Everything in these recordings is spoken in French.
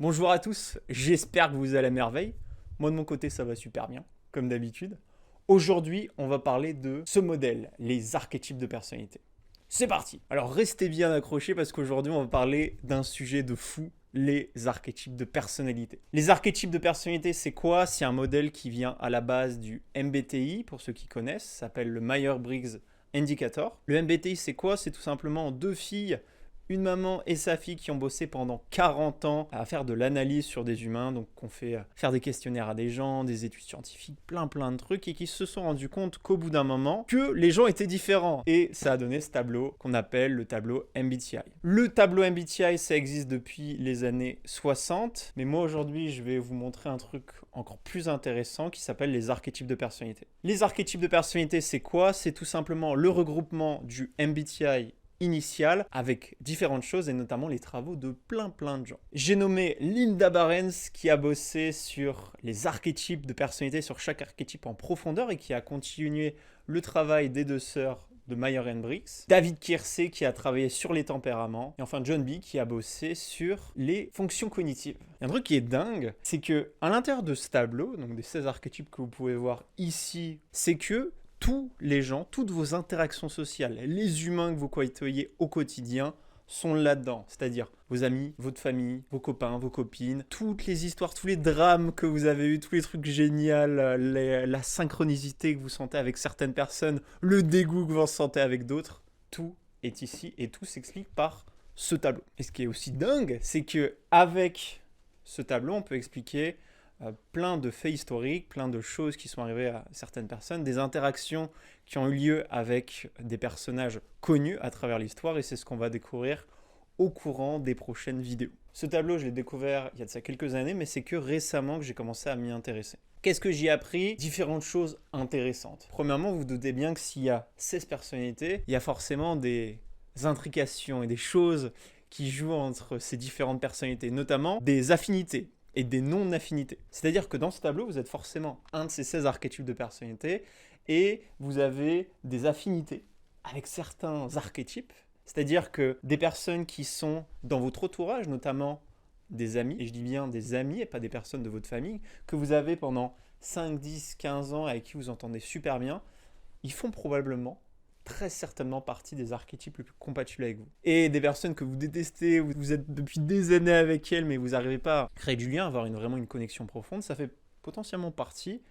Bonjour à tous, j'espère que vous allez à merveille. Moi de mon côté ça va super bien, comme d'habitude. Aujourd'hui on va parler de ce modèle, les archétypes de personnalité. C'est parti. Alors restez bien accrochés parce qu'aujourd'hui on va parler d'un sujet de fou, les archétypes de personnalité. Les archétypes de personnalité c'est quoi? C'est un modèle qui vient à la base du MBTI, pour ceux qui connaissent, ça s'appelle le Myers-Briggs Indicator. Le MBTI c'est quoi? C'est tout simplement deux filles, une maman et sa fille qui ont bossé pendant 40 ans à faire de l'analyse sur des humains, donc qu'on fait faire des questionnaires à des gens, des études scientifiques, plein de trucs, et qui se sont rendus compte qu'au bout d'un moment, que les gens étaient différents. Et ça a donné ce tableau qu'on appelle le tableau MBTI. Le tableau MBTI, ça existe depuis les années 60, mais moi aujourd'hui, je vais vous montrer un truc encore plus intéressant qui s'appelle les archétypes de personnalité. Les archétypes de personnalité, c'est quoi? C'est tout simplement le regroupement du MBTI initial avec différentes choses et notamment les travaux de plein de gens. J'ai nommé Linda Barens qui a bossé sur les archétypes de personnalité, sur chaque archétype en profondeur et qui a continué le travail des deux sœurs de Myers-Briggs. David Kiersey qui a travaillé sur les tempéraments. Et enfin John Bee qui a bossé sur les fonctions cognitives. Et un truc qui est dingue, c'est que à l'intérieur de ce tableau, donc des 16 archétypes que vous pouvez voir ici, c'est que tous les gens, toutes vos interactions sociales, les humains que vous côtoyez au quotidien sont là-dedans. C'est-à-dire vos amis, votre famille, vos copains, vos copines, toutes les histoires, tous les drames que vous avez eus, tous les trucs géniaux, la synchronicité que vous sentez avec certaines personnes, le dégoût que vous ressentez avec d'autres, tout est ici et tout s'explique par ce tableau. Et ce qui est aussi dingue, c'est que avec ce tableau, on peut expliquer plein de faits historiques, plein de choses qui sont arrivées à certaines personnes, des interactions qui ont eu lieu avec des personnages connus à travers l'histoire, et c'est ce qu'on va découvrir au courant des prochaines vidéos. Ce tableau, je l'ai découvert il y a de ça quelques années, mais c'est que récemment que j'ai commencé à m'y intéresser. Qu'est-ce que j'y ai appris? Différentes choses intéressantes. Premièrement, vous vous doutez bien que s'il y a 16 personnalités, il y a forcément des intrications et des choses qui jouent entre ces différentes personnalités, notamment des affinités et des non-affinités. C'est-à-dire que dans ce tableau, vous êtes forcément un de ces 16 archétypes de personnalité et vous avez des affinités avec certains archétypes. C'est-à-dire que des personnes qui sont dans votre entourage, notamment des amis, et je dis bien des amis et pas des personnes de votre famille, que vous avez pendant 5, 10, 15 ans avec qui vous entendez super bien, ils font probablement très certainement partie des archétypes les plus compatibles avec vous. Et des personnes que vous détestez, vous êtes depuis des années avec elles, mais vous n'arrivez pas à créer du lien, avoir vraiment une connexion profonde, ça fait potentiellement partie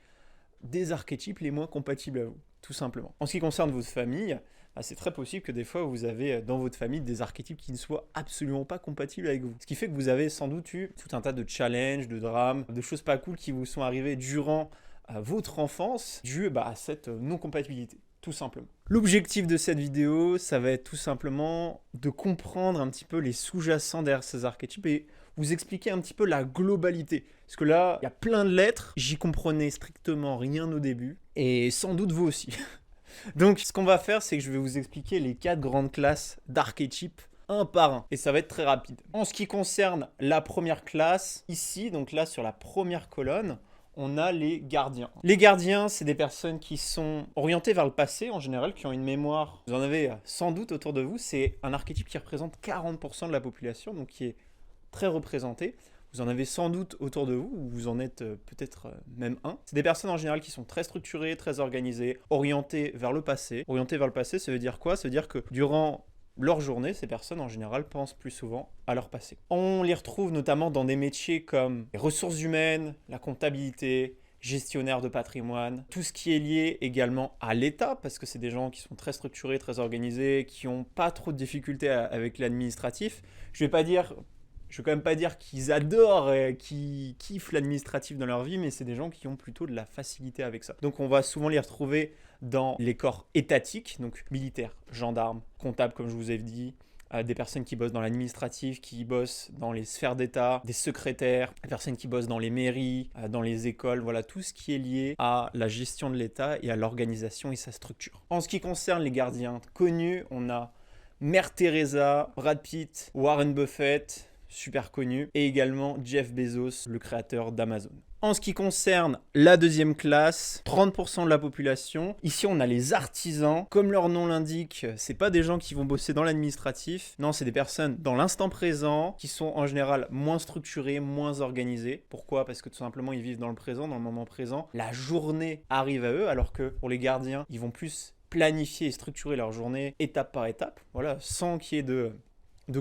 des archétypes les moins compatibles à vous, tout simplement. En ce qui concerne votre famille, c'est très possible que des fois vous avez dans votre famille des archétypes qui ne soient absolument pas compatibles avec vous. Ce qui fait que vous avez sans doute eu tout un tas de challenges, de drames, de choses pas cool qui vous sont arrivées durant votre enfance, dû à cette non-compatibilité. Tout simplement. L'objectif de cette vidéo, ça va être tout simplement de comprendre un petit peu les sous-jacents derrière ces archétypes et vous expliquer un petit peu la globalité. Parce que là, il y a plein de lettres, j'y comprenais strictement rien au début, et sans doute vous aussi. Donc, ce qu'on va faire, c'est que je vais vous expliquer les 4 grandes classes d'archétypes un par un. Et ça va être très rapide. En ce qui concerne la première classe, ici, donc là sur la première colonne, on a les gardiens. Les gardiens, c'est des personnes qui sont orientées vers le passé en général, qui ont une mémoire. Vous en avez sans doute autour de vous. C'est un archétype qui représente 40% de la population, donc qui est très représenté. Vous en avez sans doute autour de vous, ou vous en êtes peut-être même un. C'est des personnes en général qui sont très structurées, très organisées, orientées vers le passé. Orientées vers le passé, ça veut dire quoi? Ça veut dire que durant leur journée, ces personnes en général pensent plus souvent à leur passé. On les retrouve notamment dans des métiers comme les ressources humaines, la comptabilité, gestionnaire de patrimoine, tout ce qui est lié également à l'État, parce que c'est des gens qui sont très structurés, très organisés, qui n'ont pas trop de difficultés avec l'administratif. Je vais quand même pas dire qu'ils adorent et qu'ils kiffent l'administratif dans leur vie, mais c'est des gens qui ont plutôt de la facilité avec ça. Donc on va souvent les retrouver dans les corps étatiques, donc militaires, gendarmes, comptables comme je vous ai dit, des personnes qui bossent dans l'administratif, qui bossent dans les sphères d'État, des secrétaires, des personnes qui bossent dans les mairies, dans les écoles, voilà tout ce qui est lié à la gestion de l'État et à l'organisation et sa structure. En ce qui concerne les gardiens connus, on a Mère Teresa, Brad Pitt, Warren Buffett, super connu, et également Jeff Bezos, le créateur d'Amazon. En ce qui concerne la deuxième classe, 30% de la population, ici on a les artisans. Comme leur nom l'indique, c'est pas des gens qui vont bosser dans l'administratif. Non, c'est des personnes dans l'instant présent qui sont en général moins structurées, moins organisées. Pourquoi? Parce que tout simplement ils vivent dans le présent, dans le moment présent. La journée arrive à eux, alors que pour les gardiens, ils vont plus planifier et structurer leur journée étape par étape, voilà, sans qu'il y ait de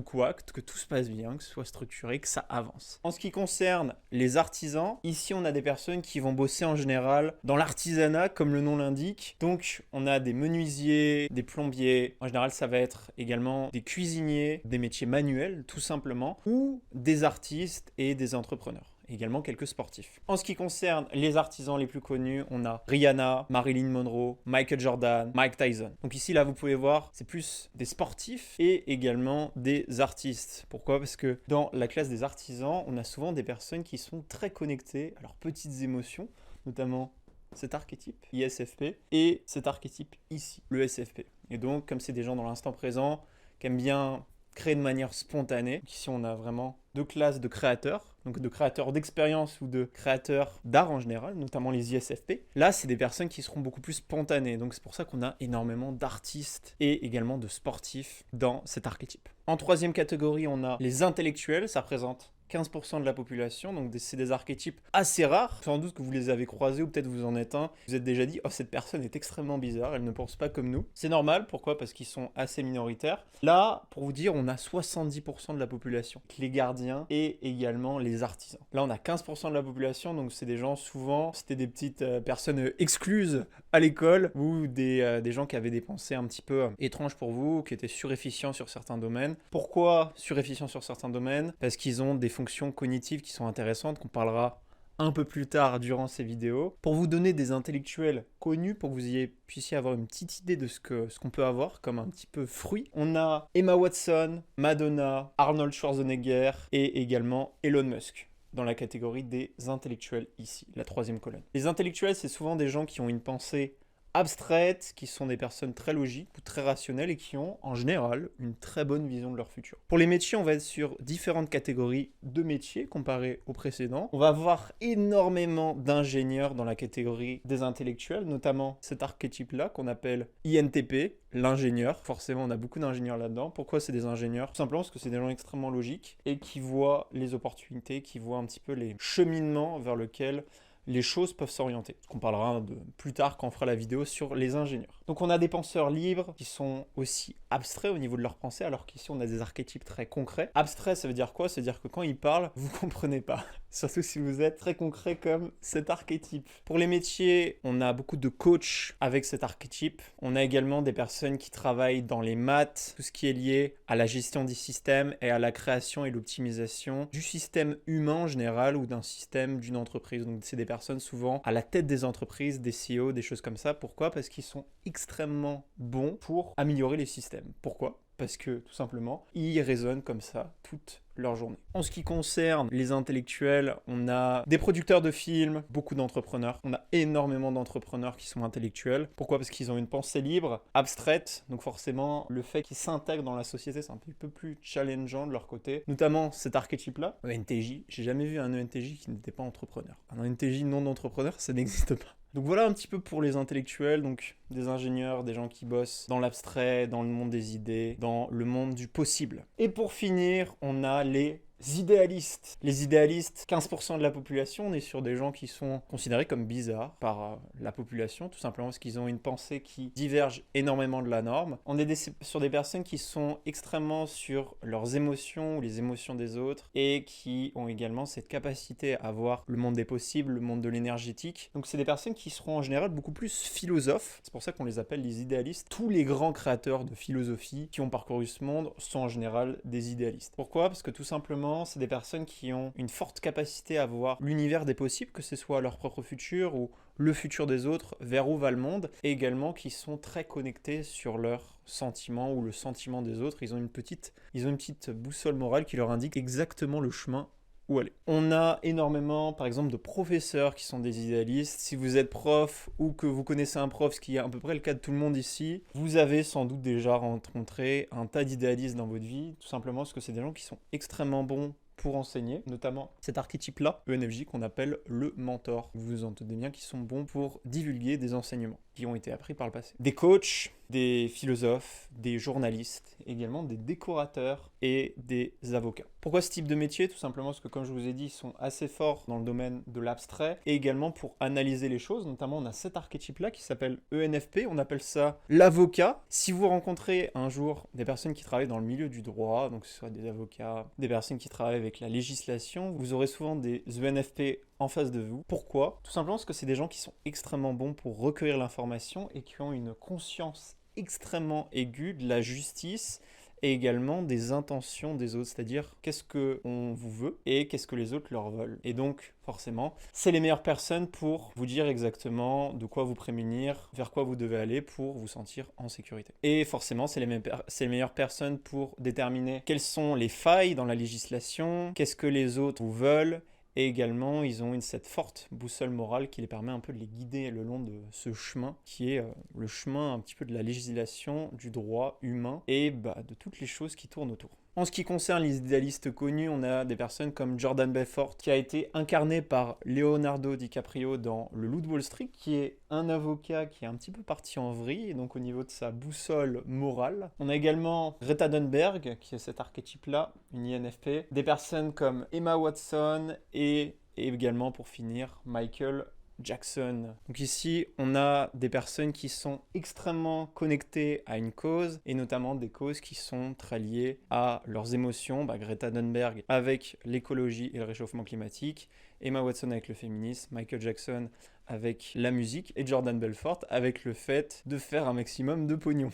couac, que tout se passe bien, que ce soit structuré, que ça avance. En ce qui concerne les artisans, ici on a des personnes qui vont bosser en général dans l'artisanat, comme le nom l'indique. Donc on a des menuisiers, des plombiers, en général ça va être également des cuisiniers, des métiers manuels tout simplement, ou des artistes et des entrepreneurs. Également quelques sportifs. En ce qui concerne les artisans les plus connus, on a Rihanna, Marilyn Monroe, Michael Jordan, Mike Tyson. Donc ici, là, vous pouvez voir, c'est plus des sportifs et également des artistes. Pourquoi? Parce que dans la classe des artisans, on a souvent des personnes qui sont très connectées à leurs petites émotions, notamment cet archétype ISFP et cet archétype ici, le SFP. Et donc, comme c'est des gens dans l'instant présent, qui aiment bien créer de manière spontanée, ici on a vraiment deux classes de créateurs, donc de créateurs d'expérience ou de créateurs d'art en général, notamment les ISFP. Là, c'est des personnes qui seront beaucoup plus spontanées, donc c'est pour ça qu'on a énormément d'artistes et également de sportifs dans cet archétype. En troisième catégorie, on a les intellectuels, ça représente 15% de la population, donc c'est des archétypes assez rares. Sans doute que vous les avez croisés ou peut-être vous en êtes un. Vous êtes déjà dit, oh cette personne est extrêmement bizarre, elle ne pense pas comme nous. C'est normal, pourquoi? Parce qu'ils sont assez minoritaires. Là, pour vous dire, on a 70% de la population, les gardiens et également les artisans. Là, on a 15% de la population, donc c'est des gens souvent, c'était des petites personnes excluses à l'école ou des gens qui avaient des pensées un petit peu étranges pour vous, qui étaient surefficients sur certains domaines. Pourquoi surefficients sur certains domaines? Parce qu'ils ont des fonctions cognitives qui sont intéressantes, qu'on parlera un peu plus tard durant ces vidéos. Pour vous donner des intellectuels connus, pour que vous puissiez avoir une petite idée de ce qu'on peut avoir comme un petit peu fruit, on a Emma Watson, Madonna, Arnold Schwarzenegger et également Elon Musk dans la catégorie des intellectuels ici, la troisième colonne. Les intellectuels, c'est souvent des gens qui ont une pensée abstraites, qui sont des personnes très logiques ou très rationnelles et qui ont en général une très bonne vision de leur futur. Pour les métiers, on va être sur différentes catégories de métiers comparées aux précédents. On va avoir énormément d'ingénieurs dans la catégorie des intellectuels, notamment cet archétype-là qu'on appelle INTP, l'ingénieur. Forcément, on a beaucoup d'ingénieurs là-dedans. Pourquoi c'est des ingénieurs? Tout simplement parce que c'est des gens extrêmement logiques et qui voient les opportunités, qui voient un petit peu les cheminements vers lesquels les choses peuvent s'orienter. On parlera plus tard quand on fera la vidéo sur les ingénieurs. Donc on a des penseurs libres qui sont aussi abstraits au niveau de leur pensée, alors qu'ici on a des archétypes très concrets. Abstrait, ça veut dire quoi? Ça veut dire que quand ils parlent, vous ne comprenez pas. Surtout si vous êtes très concret comme cet archétype. Pour les métiers, on a beaucoup de coachs avec cet archétype. On a également des personnes qui travaillent dans les maths, tout ce qui est lié à la gestion des systèmes et à la création et l'optimisation du système humain en général ou d'un système d'une entreprise. Donc c'est des personnes souvent à la tête des entreprises, des CEO, des choses comme ça. Pourquoi? Parce qu'ils sont extrêmement bons pour améliorer les systèmes. Pourquoi? Parce que tout simplement, ils raisonnent comme ça toute leur journée. En ce qui concerne les intellectuels, on a des producteurs de films, beaucoup d'entrepreneurs. On a énormément d'entrepreneurs qui sont intellectuels. Pourquoi? Parce qu'ils ont une pensée libre, abstraite. Donc forcément, le fait qu'ils s'intègrent dans la société, c'est un petit peu plus challengeant de leur côté. Notamment cet archétype-là, ENTJ. J'ai jamais vu un ENTJ qui n'était pas entrepreneur. Un ENTJ non entrepreneur, ça n'existe pas. Donc voilà un petit peu pour les intellectuels, donc des ingénieurs, des gens qui bossent dans l'abstrait, dans le monde des idées, dans le monde du possible. Et pour finir, on a les idéalistes. Les idéalistes, 15% de la population, on est sur des gens qui sont considérés comme bizarres par la population, tout simplement parce qu'ils ont une pensée qui diverge énormément de la norme. On est sur des personnes qui sont extrêmement sur leurs émotions ou les émotions des autres et qui ont également cette capacité à voir le monde des possibles, le monde de l'énergétique. Donc c'est des personnes qui seront en général beaucoup plus philosophes. C'est pour ça qu'on les appelle les idéalistes. Tous les grands créateurs de philosophie qui ont parcouru ce monde sont en général des idéalistes. Pourquoi? Parce que tout simplement, c'est des personnes qui ont une forte capacité à voir l'univers des possibles, que ce soit leur propre futur ou le futur des autres, vers où va le monde, et également qui sont très connectés sur leurs sentiments ou le sentiment des autres. Ils ont une petite boussole morale qui leur indique exactement le chemin où aller. On a énormément, par exemple, de professeurs qui sont des idéalistes. Si vous êtes prof ou que vous connaissez un prof, ce qui est à peu près le cas de tout le monde ici, vous avez sans doute déjà rencontré un tas d'idéalistes dans votre vie, tout simplement parce que c'est des gens qui sont extrêmement bons pour enseigner, notamment cet archétype-là, ENFJ, qu'on appelle le mentor. Vous vous en doutez bien qu'ils sont bons pour divulguer des enseignements qui ont été appris par le passé. Des coachs, des philosophes, des journalistes, également des décorateurs et des avocats. Pourquoi ce type de métier? Tout simplement parce que, comme je vous ai dit, ils sont assez forts dans le domaine de l'abstrait et également pour analyser les choses. Notamment, on a cet archétype-là qui s'appelle ENFP, on appelle ça l'avocat. Si vous rencontrez un jour des personnes qui travaillent dans le milieu du droit, donc que ce soit des avocats, des personnes qui travaillent avec la législation, vous aurez souvent des ENFP en face de vous. Pourquoi? Tout simplement parce que c'est des gens qui sont extrêmement bons pour recueillir l'information et qui ont une conscience extrêmement aiguë de la justice et également des intentions des autres, c'est-à-dire qu'est-ce qu'on vous veut et qu'est-ce que les autres leur veulent. Et donc, forcément, c'est les meilleures personnes pour vous dire exactement de quoi vous prémunir, vers quoi vous devez aller pour vous sentir en sécurité. Et forcément, c'est les meilleures personnes pour déterminer quelles sont les failles dans la législation, qu'est-ce que les autres vous veulent. Et également, ils ont cette forte boussole morale qui les permet un peu de les guider le long de ce chemin, qui est le chemin un petit peu de la législation, du droit humain et de toutes les choses qui tournent autour. En ce qui concerne les idéalistes connus, on a des personnes comme Jordan Belfort, qui a été incarné par Leonardo DiCaprio dans Le Loup de Wall Street, qui est un avocat qui est un petit peu parti en vrille, et donc au niveau de sa boussole morale. On a également Greta Thunberg, qui est cet archétype-là, une INFP. Des personnes comme Emma Watson et également, pour finir, Michael Jackson. Donc ici, on a des personnes qui sont extrêmement connectées à une cause, et notamment des causes qui sont très liées à leurs émotions. Greta Thunberg avec l'écologie et le réchauffement climatique, Emma Watson avec le féminisme, Michael Jackson avec la musique, et Jordan Belfort avec le fait de faire un maximum de pognon.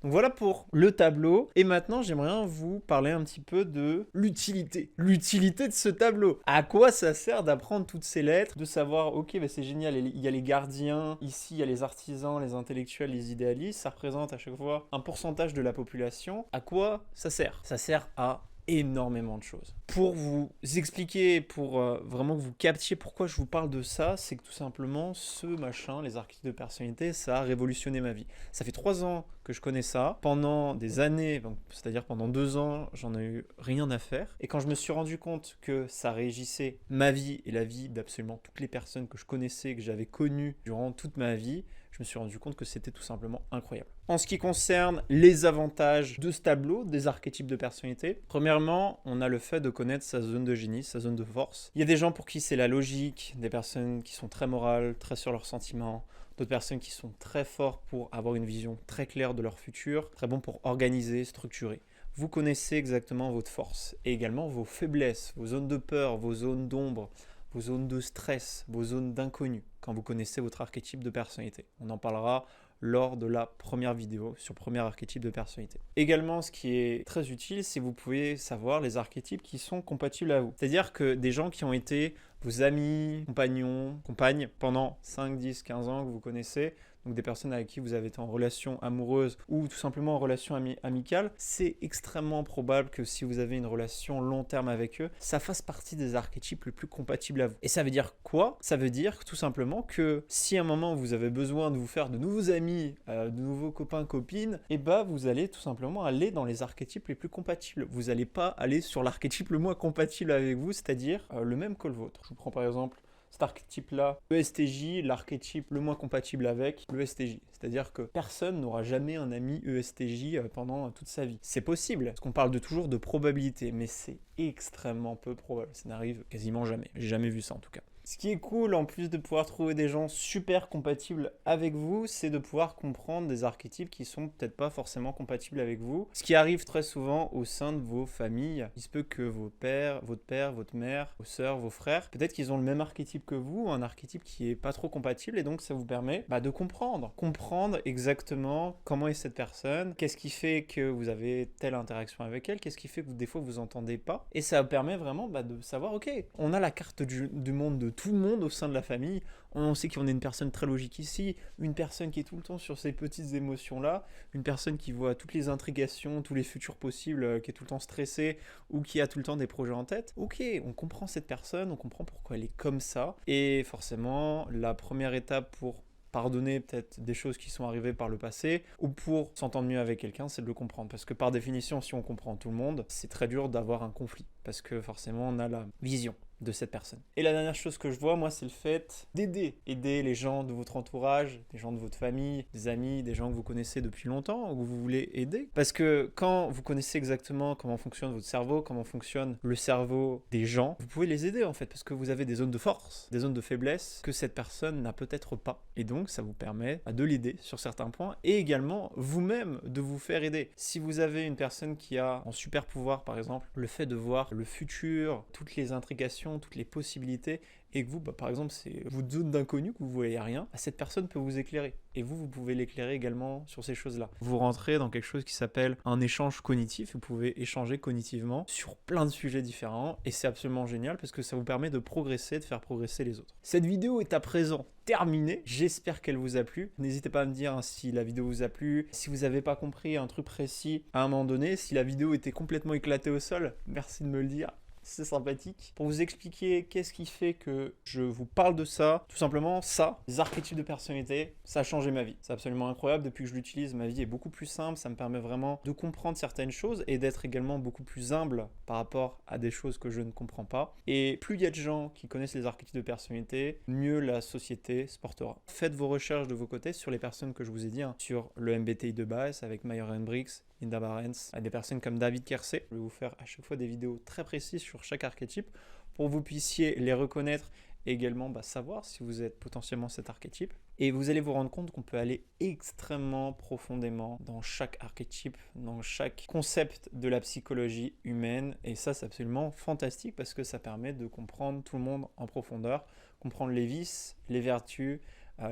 Donc voilà pour le tableau. Et maintenant, j'aimerais vous parler un petit peu de l'utilité. L'utilité de ce tableau. À quoi ça sert d'apprendre toutes ces lettres, de savoir, ok, c'est génial, il y a les gardiens, ici il y a les artisans, les intellectuels, les idéalistes. Ça représente à chaque fois un pourcentage de la population. À quoi ça sert? Ça sert à énormément de choses. Pour vous expliquer, pour vraiment que vous captiez pourquoi je vous parle de ça, c'est que tout simplement, ce machin, les archétypes de personnalité, ça a révolutionné ma vie. Ça fait 3 ans que je connais ça. Pendant des années, c'est-à-dire pendant 2 ans, j'en ai eu rien à faire. Et quand je me suis rendu compte que ça régissait ma vie et la vie d'absolument toutes les personnes que je connaissais, que j'avais connues durant toute ma vie, je me suis rendu compte que c'était tout simplement incroyable. En ce qui concerne les avantages de ce tableau, des archétypes de personnalité, premièrement, on a le fait de connaître sa zone de génie, sa zone de force. Il y a des gens pour qui c'est la logique, des personnes qui sont très morales, très sur leurs sentiments, d'autres personnes qui sont très fortes pour avoir une vision très claire de leur futur, très bons pour organiser, structurer. Vous connaissez exactement votre force et également vos faiblesses, vos zones de peur, vos zones d'ombre, vos zones de stress, vos zones d'inconnu, quand vous connaissez votre archétype de personnalité. On en parlera lors de la première vidéo sur le premier archétype de personnalité. Également, ce qui est très utile, c'est que vous pouvez savoir les archétypes qui sont compatibles à vous. C'est-à-dire que des gens qui ont été vos amis, compagnons, compagnes pendant 5, 10, 15 ans que vous connaissez, donc des personnes avec qui vous avez été en relation amoureuse ou tout simplement en relation amicale, c'est extrêmement probable que si vous avez une relation long terme avec eux, ça fasse partie des archétypes les plus compatibles à vous. Et ça veut dire quoi? Ça veut dire tout simplement que si à un moment vous avez besoin de vous faire de nouveaux amis, de nouveaux copains, copines, et vous allez tout simplement aller dans les archétypes les plus compatibles. Vous n'allez pas aller sur l'archétype le moins compatible avec vous, c'est-à-dire le même que le vôtre. Je vous prends par exemple cet archétype-là, ESTJ, l'archétype le moins compatible avec l'ESTJ. C'est-à-dire que personne n'aura jamais un ami ESTJ pendant toute sa vie. C'est possible, parce qu'on parle toujours de probabilité, mais c'est extrêmement peu probable. Ça n'arrive quasiment jamais. J'ai jamais vu ça en tout cas. Ce qui est cool, en plus de pouvoir trouver des gens super compatibles avec vous, c'est de pouvoir comprendre des archétypes qui sont peut-être pas forcément compatibles avec vous. Ce qui arrive très souvent au sein de vos familles. Il se peut que votre père, votre mère, vos sœurs, vos frères, peut-être qu'ils ont le même archétype que vous, un archétype qui est pas trop compatible, et donc ça vous permet de comprendre. Comprendre exactement comment est cette personne, qu'est-ce qui fait que vous avez telle interaction avec elle, qu'est-ce qui fait que des fois vous entendez pas. Et ça permet vraiment de savoir, ok, on a la carte du monde de tout le monde au sein de la famille. On sait qu'on est une personne très logique ici, une personne qui est tout le temps sur ces petites émotions-là, une personne qui voit toutes les intrigations, tous les futurs possibles, qui est tout le temps stressée ou qui a tout le temps des projets en tête. Ok, on comprend cette personne, on comprend pourquoi elle est comme ça. Et forcément, la première étape pour pardonner peut-être des choses qui sont arrivées par le passé, ou pour s'entendre mieux avec quelqu'un, c'est de le comprendre. Parce que par définition, si on comprend tout le monde, c'est très dur d'avoir un conflit, parce que forcément, on a la vision de cette personne. Et la dernière chose que je vois, moi, c'est le fait d'aider. Aider les gens de votre entourage, des gens de votre famille, des amis, des gens que vous connaissez depuis longtemps, ou que vous voulez aider. Parce que quand vous connaissez exactement comment fonctionne votre cerveau, comment fonctionne le cerveau des gens, vous pouvez les aider en fait, parce que vous avez des zones de force, des zones de faiblesse que cette personne n'a peut-être pas. Et donc, ça vous permet de l'aider sur certains points, et également vous-même de vous faire aider. Si vous avez une personne qui a un super pouvoir, par exemple, le fait de voir le futur, toutes les intrications, toutes les possibilités, et que vous, par exemple, c'est votre zone d'inconnu, que vous ne voyez rien, cette personne peut vous éclairer. Et vous pouvez l'éclairer également sur ces choses-là. Vous rentrez dans quelque chose qui s'appelle un échange cognitif. Vous pouvez échanger cognitivement sur plein de sujets différents, et c'est absolument génial parce que ça vous permet de progresser, de faire progresser les autres. Cette vidéo est à présent terminée. J'espère qu'elle vous a plu. N'hésitez pas à me dire si la vidéo vous a plu, si vous n'avez pas compris un truc précis à un moment donné, si la vidéo était complètement éclatée au sol, merci de me le dire. C'est sympathique. Pour vous expliquer qu'est-ce qui fait que je vous parle de ça, tout simplement ça, les archétypes de personnalité, ça a changé ma vie. C'est absolument incroyable. Depuis que je l'utilise, ma vie est beaucoup plus simple. Ça me permet vraiment de comprendre certaines choses et d'être également beaucoup plus humble par rapport à des choses que je ne comprends pas. Et plus il y a de gens qui connaissent les archétypes de personnalité, mieux la société se portera. Faites vos recherches de vos côtés sur les personnes que je vous ai dit, sur le MBTI de base avec Myers Briggs, Linda Barents, à des personnes comme David Kelsey. Je vais vous faire à chaque fois des vidéos très précises sur chaque archétype pour que vous puissiez les reconnaître et également savoir si vous êtes potentiellement cet archétype. Et vous allez vous rendre compte qu'on peut aller extrêmement profondément dans chaque archétype, dans chaque concept de la psychologie humaine. Et ça, c'est absolument fantastique parce que ça permet de comprendre tout le monde en profondeur, comprendre les vices, les vertus,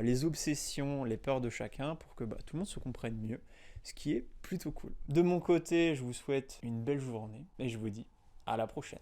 les obsessions, les peurs de chacun pour que tout le monde se comprenne mieux, ce qui est plutôt cool. De mon côté, je vous souhaite une belle journée et je vous dis à la prochaine.